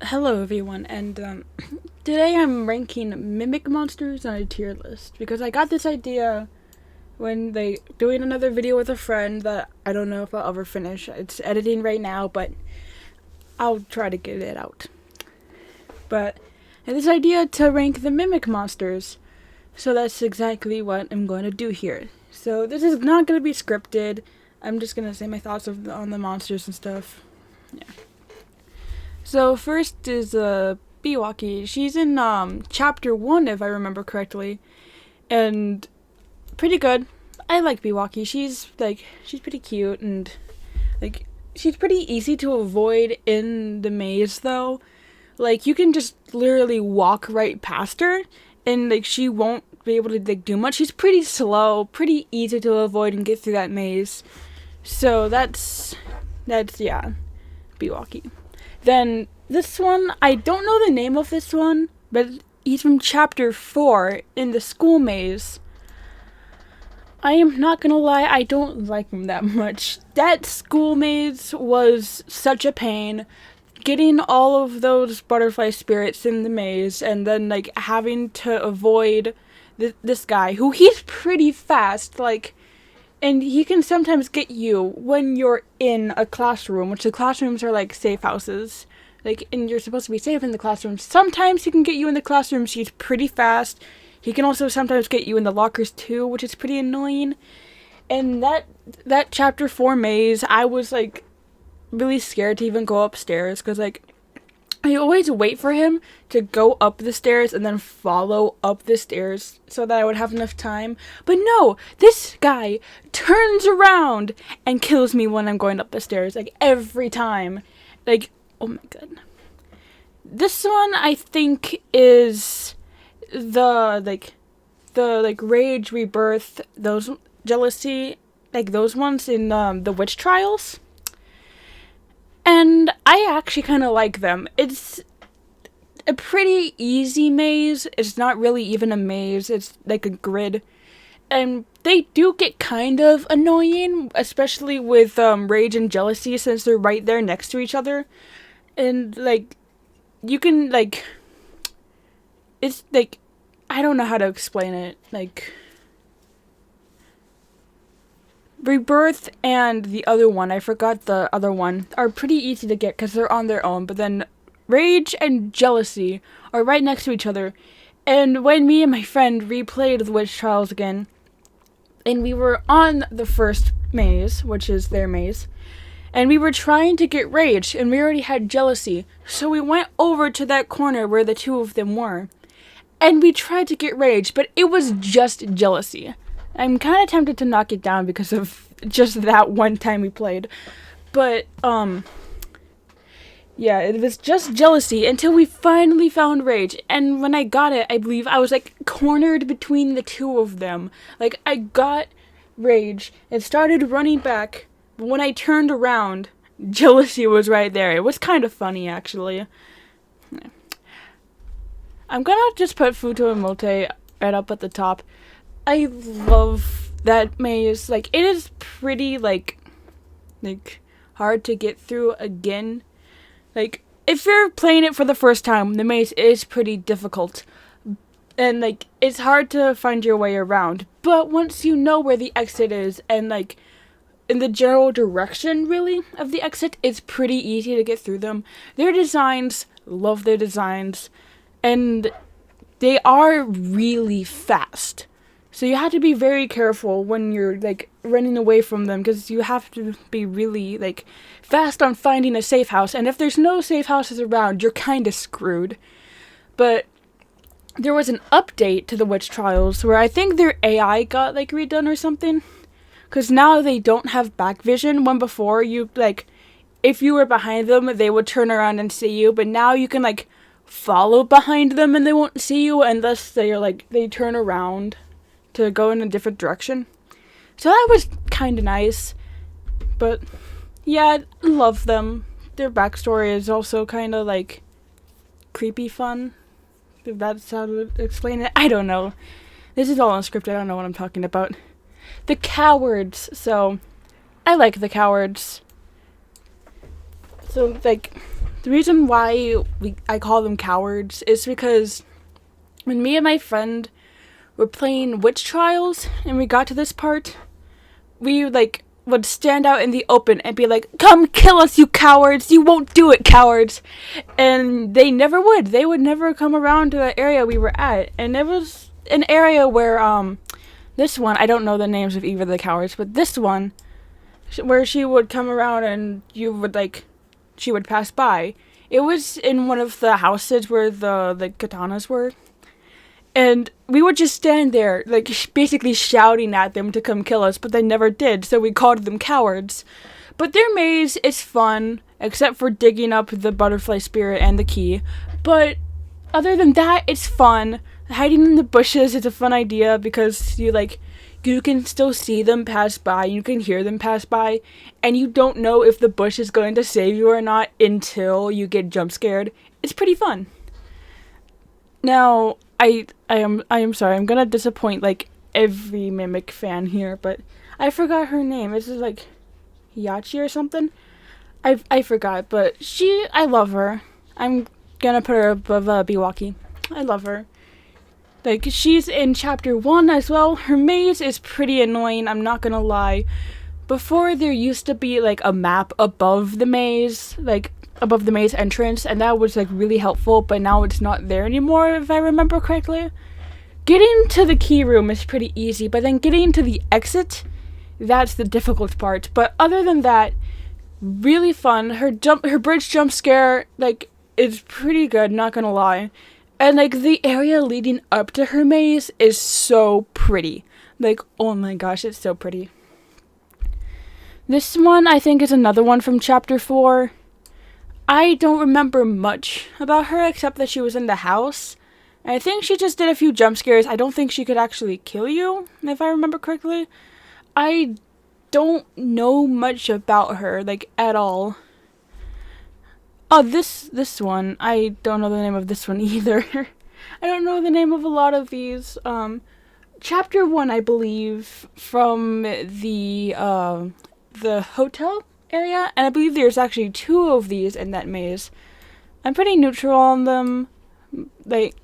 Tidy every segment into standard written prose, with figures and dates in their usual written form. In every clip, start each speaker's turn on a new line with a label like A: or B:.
A: Hello everyone, and today I'm ranking mimic monsters on a tier list because I got this idea when doing another video with a friend that I don't know if I'll ever finish. It's editing right now, but I'll try to get it out. But I had this idea to rank the mimic monsters, so that's exactly what I'm going to do here. So this is not going to be scripted. I'm just going to say my thoughts on the monsters and stuff. Yeah. So first is Biwaki. She's in chapter 1 if I remember correctly. And pretty good. I like Biwaki. She's pretty cute and she's pretty easy to avoid in the maze though. Like you can just literally walk right past her and she won't be able to do much. She's pretty slow, pretty easy to avoid and get through that maze. So that's yeah, Biwaki. Then this one, I don't know the name of this one, but he's from chapter 4 in the school maze. I am not gonna lie, I don't like him that much. That school maze was such a pain. Getting all of those butterfly spirits in the maze and then having to avoid this guy who he's pretty fast, and he can sometimes get you when you're in a classroom, which the classrooms are like safe houses. And you're supposed to be safe in the classrooms. Sometimes he can get you in the classrooms. He's pretty fast. He can also sometimes get you in the lockers too, which is pretty annoying. And that chapter 4 maze, I was really scared to even go upstairs because I always wait for him to go up the stairs and then follow up the stairs so that I would have enough time. But no, this guy turns around and kills me when I'm going up the stairs, every time. Oh my god. This one I think is the rage, rebirth, those jealousy, those ones in the witch trials. And I actually kind of like them. It's a pretty easy maze. It's not really even a maze. It's like a grid. And they do get kind of annoying, especially with rage and jealousy since they're right there next to each other. And you can it's I don't know how to explain it. Rebirth and the other one, I forgot the other one, are pretty easy to get because they're on their own, but then rage and jealousy are right next to each other. And when me and my friend replayed the Witch Trials again, and we were on the first maze, which is their maze, and we were trying to get rage, and we already had jealousy, so we went over to that corner where the two of them were, and we tried to get rage, but it was just jealousy. I'm kind of tempted to knock it down because of just that one time we played. But, yeah, it was just jealousy until we finally found rage. And when I got it, I believe I was, cornered between the two of them. I got rage and started running back, but when I turned around, jealousy was right there. It was kind of funny, actually. I'm gonna just put Futo and Mote right up at the top. I love that maze. It is pretty, hard to get through again. If you're playing it for the first time, the maze is pretty difficult. And, it's hard to find your way around. But once you know where the exit is, and, in the general direction, really, of the exit, it's pretty easy to get through them. Their designs, love their designs. And they are really fast. So you have to be very careful when you're, running away from them, because you have to be really, fast on finding a safe house, and if there's no safe houses around, you're kind of screwed. But there was an update to the Witch Trials where I think their AI got, redone or something, because now they don't have back vision, when before you, if you were behind them, they would turn around and see you, but now you can, follow behind them and they won't see you unless they turn around to go in a different direction. So that was kind of nice. But yeah, I love them. Their backstory is also kind of creepy fun. If that's how to explain it. I don't know. This is all unscripted. I don't know what I'm talking about. The cowards. So I like the cowards. So the reason why I call them cowards is because when me and my friend were playing Witch Trials and we got to this part, we like would stand out in the open and be like, "Come kill us, you cowards! You won't do it, cowards!" And they never would. They would never come around to the area we were at. And it was an area where this one, I don't know the names of either of the cowards, but this one, where she would come around and you would like, she would pass by. It was in one of the houses where the katanas were. And we would just stand there, like, basically shouting at them to come kill us, but they never did, so we called them cowards. But their maze is fun, except for digging up the butterfly spirit and the key. But other than that, it's fun. Hiding in the bushes is a fun idea because you can still see them pass by, you can hear them pass by, and you don't know if the bush is going to save you or not until you get jump scared. It's pretty fun. Now, I am sorry, I'm gonna disappoint like every Mimic fan here, but I forgot her name. Is it like Yachi or something? I forgot, but I love her. I'm gonna put her above Biwaki. I love her. Like, she's in chapter 1 as well. Her maze is pretty annoying, I'm not gonna lie. Before, there used to be like a map above the maze, like above the maze entrance, and that was like really helpful, but now it's not there anymore if I remember correctly. Getting to the key room is pretty easy, but then getting to the exit, that's the difficult part. But other than that, really fun. Her bridge jump scare like is pretty good, not gonna lie. And like the area leading up to her maze is so pretty. Like, oh my gosh, it's so pretty. This one I think is another one from chapter 4. I don't remember much about her except that she was in the house. And I think she just did a few jump scares. I don't think she could actually kill you, if I remember correctly. I don't know much about her, like, at all. Oh, this one. I don't know the name of this one either. I don't know the name of a lot of these. Chapter 1, I believe, from the hotel area, and I believe there's actually 2 of these in that maze. I'm pretty neutral on them. That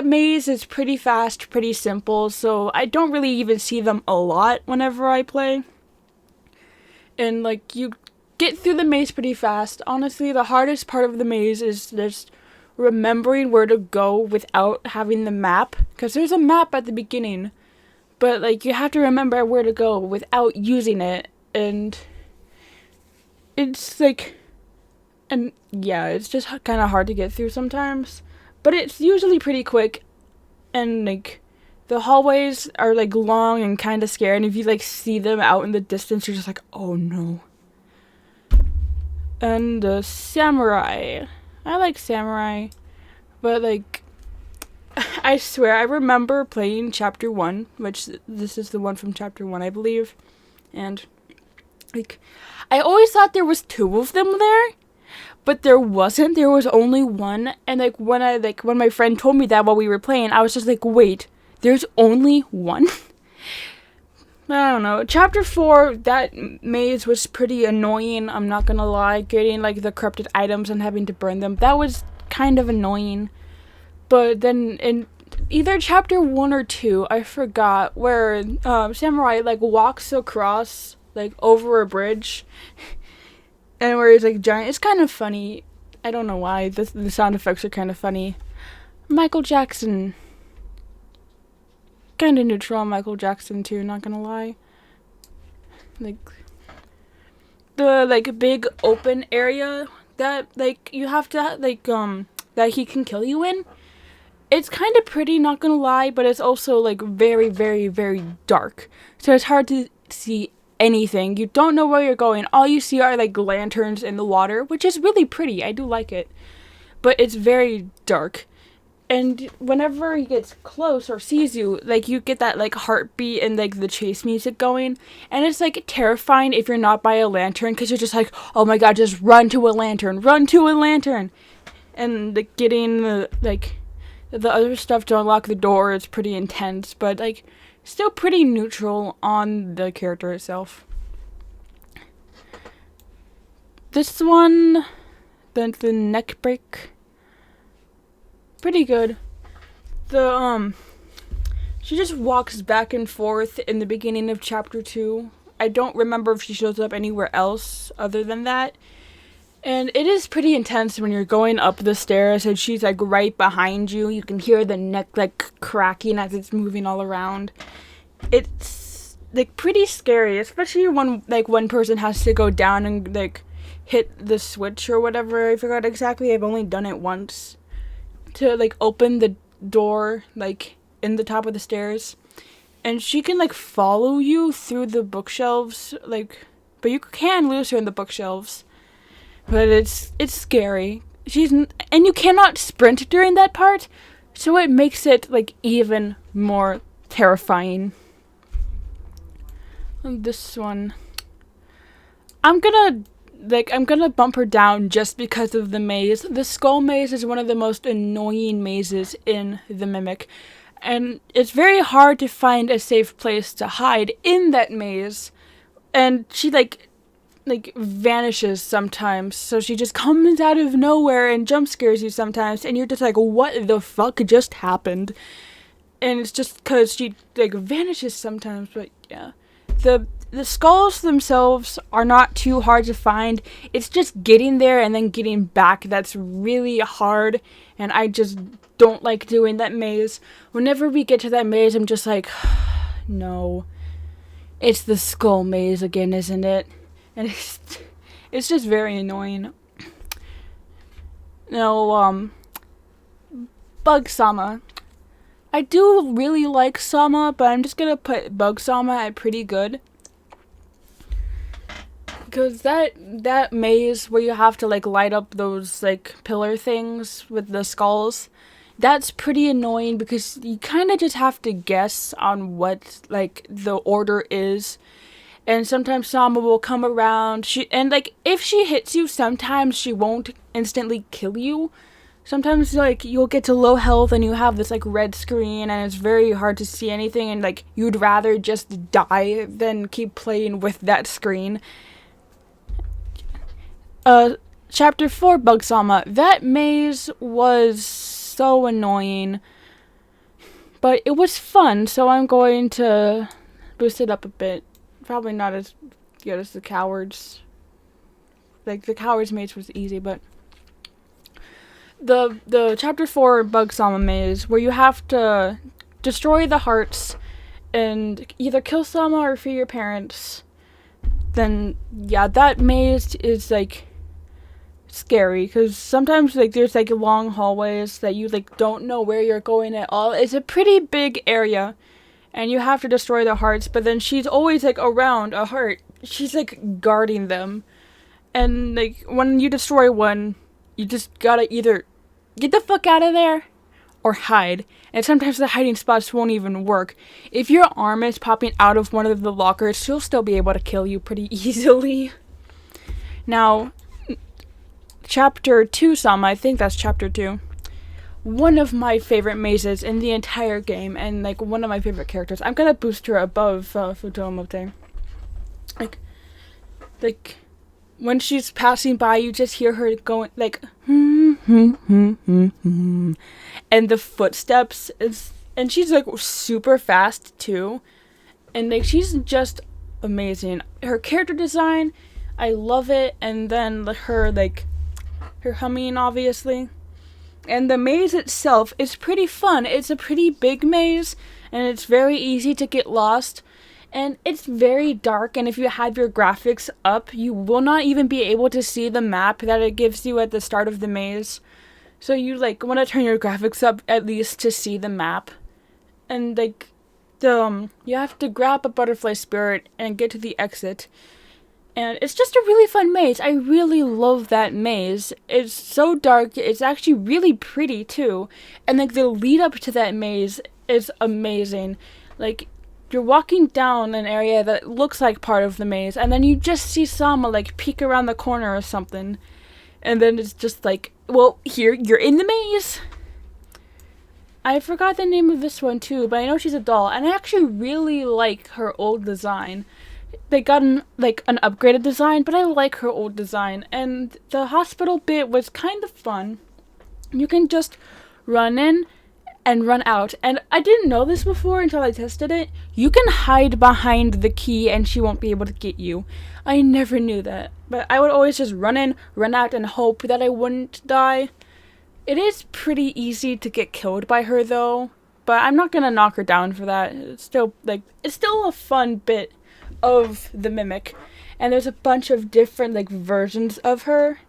A: maze is pretty fast, pretty simple, so I don't really even see them a lot whenever I play. And like, you get through the maze pretty fast. Honestly, the hardest part of the maze is just remembering where to go without having the map, because there's a map at the beginning. But, like, you have to remember where to go without using it, and it's, like, and, yeah, it's just kind of hard to get through sometimes, but it's usually pretty quick, and, like, the hallways are, like, long and kind of scary, and if you, like, see them out in the distance, you're just like, oh, no. And, Samurai. I like Samurai, but, like, I swear, I remember playing chapter 1, which this is the one from chapter 1, I believe, and, like, I always thought there was 2 of them there, but there wasn't. There was only 1, and, like, when my friend told me that while we were playing, I was just like, wait, there's only 1? I don't know. Chapter 4, that maze was pretty annoying, I'm not gonna lie. Getting, like, the corrupted items and having to burn them, that was kind of annoying. But then in either chapter 1 or 2, I forgot, where Samurai, like, walks across, like, over a bridge, and where he's, like, giant. It's kind of funny. I don't know why. The sound effects are kind of funny. Michael Jackson. Kind of neutral on Michael Jackson, too, not gonna lie. Like, the, like, big open area that, like, you have to, like, that he can kill you in. It's kind of pretty, not gonna lie, but it's also, like, very, very, very dark. So it's hard to see anything. You don't know where you're going. All you see are, like, lanterns in the water, which is really pretty. I do like it. But it's very dark. And whenever he gets close or sees you, like, you get that, like, heartbeat and, like, the chase music going. And it's, like, terrifying if you're not by a lantern, because you're just like, oh my god, just run to a lantern. Run to a lantern. And, like, getting the, like, the other stuff to unlock the door is pretty intense, but, like, still pretty neutral on the character itself. this one, the neck break, pretty good. She just walks back and forth in the beginning of chapter 2. I don't remember if she shows up anywhere else other than that. And it is pretty intense when you're going up the stairs and she's like right behind you. You can hear the neck like cracking as it's moving all around. It's like pretty scary, especially when like one person has to go down and like hit the switch or whatever. I forgot exactly. I've only done it once to like open the door like in the top of the stairs. And she can like follow you through the bookshelves, like, but you can lose her in the bookshelves. But it's scary. And you cannot sprint during that part, so it makes it like even more terrifying. And this one, I'm gonna bump her down just because of the maze. The skull maze is one of the most annoying mazes in the Mimic, and it's very hard to find a safe place to hide in that maze. And she like vanishes sometimes, so she just comes out of nowhere and jump scares you sometimes, and you're just like, what the fuck just happened? And it's just because she like vanishes sometimes. But yeah, the skulls themselves are not too hard to find. It's just getting there and then getting back that's really hard, and I just don't like doing that maze. Whenever we get to that maze, I'm just like, no, it's the skull maze again, isn't it? And it's just very annoying. No, Bug Sama. I do really like Sama, but I'm just gonna put Bug Sama at pretty good. Because that maze where you have to like light up those like pillar things with the skulls, that's pretty annoying because you kind of just have to guess on what like the order is. And sometimes Sama will come around. If she hits you, sometimes she won't instantly kill you. Sometimes, like, you'll get to low health and you have this, like, red screen and it's very hard to see anything and, like, you'd rather just die than keep playing with that screen. Chapter 4, Bug Sama. That maze was so annoying. But it was fun, so I'm going to boost it up a bit. Probably not as good as the Cowards. Like, the Cowards maze was easy, but the chapter 4 Bug Sama maze, where you have to destroy the hearts and either kill Sama or free your parents, then yeah, that maze is like scary because sometimes like there's like long hallways that you like don't know where you're going at all. It's a pretty big area. And you have to destroy the hearts, but then she's always, like, around a heart. She's, like, guarding them. And, like, when you destroy one, you just gotta either get the fuck out of there or hide. And sometimes the hiding spots won't even work. If your arm is popping out of one of the lockers, she'll still be able to kill you pretty easily. Now, Chapter 2 Sama, I think that's Chapter 2. One of my favorite mazes in the entire game, and like one of my favorite characters. I'm gonna boost her above Futomote. Like when she's passing by, you just hear her going like and the footsteps and she's like super fast too, and like she's just amazing. Her character design, I love it, and then her humming obviously. And the maze itself is pretty fun. It's a pretty big maze, and it's very easy to get lost. And it's very dark, and if you have your graphics up, you will not even be able to see the map that it gives you at the start of the maze. So you, like, want to turn your graphics up at least to see the map. And, like, you have to grab a butterfly spirit and get to the exit. And it's just a really fun maze. I really love that maze. It's so dark. It's actually really pretty, too. And, like, the lead up to that maze is amazing. Like, you're walking down an area that looks like part of the maze, and then you just see Sama, like, peek around the corner or something. And then it's just like, well, here, you're in the maze. I forgot the name of this one, too, but I know she's a doll. And I actually really like her old design. they got an upgraded design, but I like her old design. And the hospital bit was kind of fun. You can just run in and run out. And I didn't know this before until I tested it. You can hide behind the key and she won't be able to get you. I never knew that. But I would always just run in, run out, and hope that I wouldn't die. It is pretty easy to get killed by her though. But I'm not gonna knock her down for that. It's still a fun bit of the Mimic. And there's a bunch of different versions of her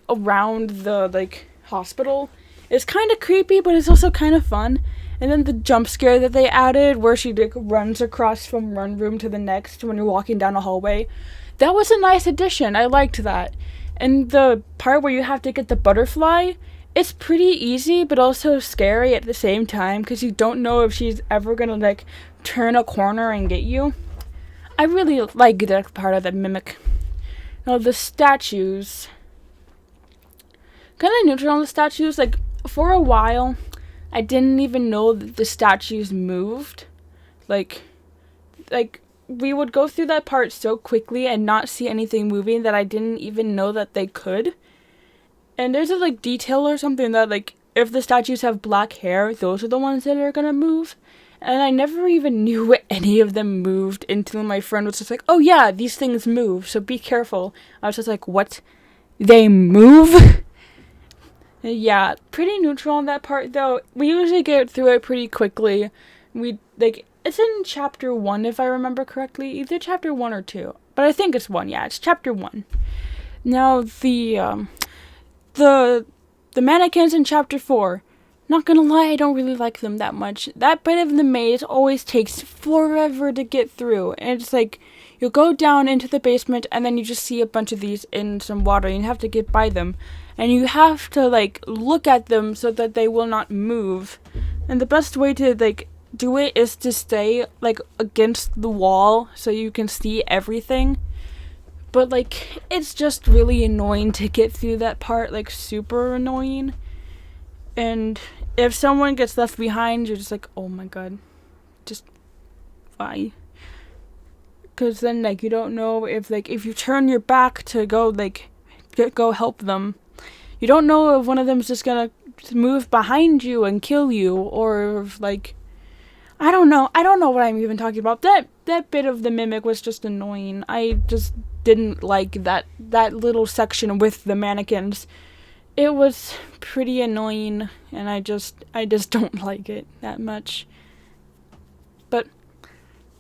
A: around the hospital. It's kind of creepy, but it's also kind of fun. And then the jump scare that they added, where she runs across from one room to the next when you're walking down a hallway, that was a nice addition. I liked that. And the part where you have to get the butterfly, it's pretty easy, but also scary at the same time, because you don't know if she's ever gonna turn a corner and get you. I really like that part of the Mimic. Now the statues, kind of neutral on the statues. For a while, I didn't even know that the statues moved. We would go through that part so quickly and not see anything moving that I didn't even know that they could. And there's a detail or something that if the statues have black hair, those are the ones that are gonna move. And I never even knew any of them moved until my friend was just like, oh yeah, these things move, so be careful. I was just like, what? They move? Yeah, pretty neutral on that part though. We usually get through it pretty quickly. It's in chapter 1 if I remember correctly, either chapter 1 or 2. But I think it's 1, yeah, it's chapter 1. Now the mannequins in chapter 4. Not gonna lie, I don't really like them that much. That bit of the maze always takes forever to get through. And it's you'll go down into the basement and then you just see a bunch of these in some water and you have to get by them. And you have to look at them so that they will not move. And the best way to do it is to stay against the wall so you can see everything. But it's just really annoying to get through that part, super annoying. And if someone gets left behind, you're just oh my god, just why? Because then you don't know if if you turn your back to go go help them, you don't know if one of them's just gonna move behind you and kill you, or if I don't know what I'm even talking about. That bit of the Mimic was just annoying. I just didn't like that little section with the mannequins. It was pretty annoying, and I just don't like it that much. But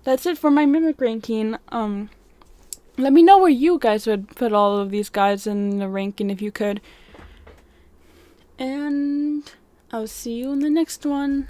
A: that's it for my Mimic ranking. Let me know where you guys would put all of these guys in the ranking if you could. And I'll see you in the next one.